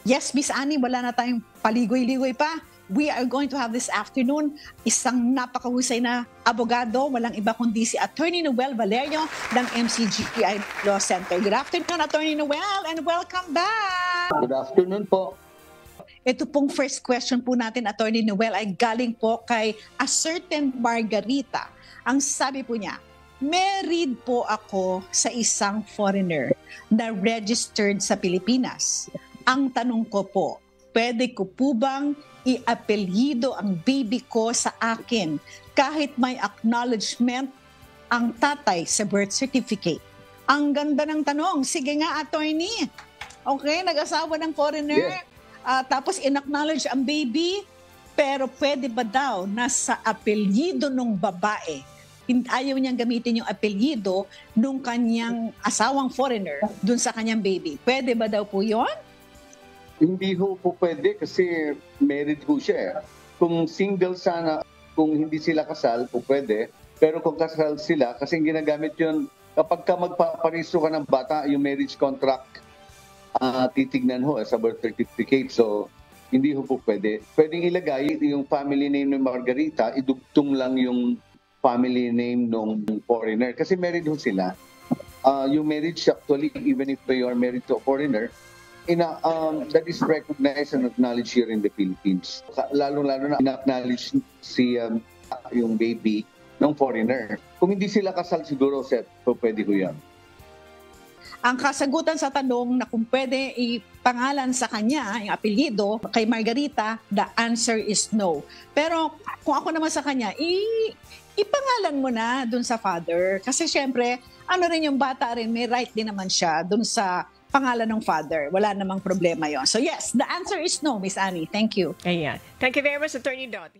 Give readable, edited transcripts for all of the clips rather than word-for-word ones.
Yes, Miss Annie, wala na tayong paligoy-ligoy pa. We are going to have this afternoon isang napakahusay na abogado, walang iba kundi si Attorney Noel Valerio ng MCGI Law Center. Good afternoon, Attorney Noel, and welcome back! Good afternoon po. Ito pong first question po natin, Attorney Noel, ay galing po kay a certain Margarita. Ang sabi po niya, married po ako sa isang foreigner na registered sa Pilipinas. Ang tanong ko po, pwede ko po bang i-apelyido ang baby ko sa akin kahit may acknowledgement ang tatay sa birth certificate? Ang ganda ng tanong. Sige nga, attorney. Okay, nag-asawa ng foreigner. Yes. Tapos in-acknowledge ang baby, pero pwede ba daw na sa apelyido ng babae, ayaw niyang gamitin yung apelyido nung kanyang asawang foreigner dun sa kanyang baby? Pwede ba daw po yun? Hindi ho po pwede kasi married ho siya eh. Kung single sana, kung hindi sila kasal, po pwede. Pero kung kasal sila, kasi ginagamit yun, kapag ka magpaparegister ka ng bata, yung marriage contract, titignan ho sa birth certificate. So, hindi ho po pwede. Pwedeng ilagay yung family name ng Margarita, idugtong lang yung family name ng foreigner. Kasi married ho sila. Yung marriage actually, even if you are married to a foreigner, that is recognized and acknowledged here in the Philippines. Lalo-lalo na in-acknowledge yung baby ng foreigner. Kung hindi sila kasal siguro, Seth, so pwede ko yan. Ang kasagutan sa tanong na kung pwede ipangalan sa kanya, yung apelyido, kay Margarita, the answer is no. Pero kung ako naman sa kanya, ipangalan mo na dun sa father. Kasi syempre, ano rin yung bata rin, may right din naman siya dun sa pangalan ng father. Wala namang problema yon. So yes, the answer is no, Miss Annie. Thank you. Ayan. Thank you very much, Attorney Dot.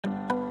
Dot.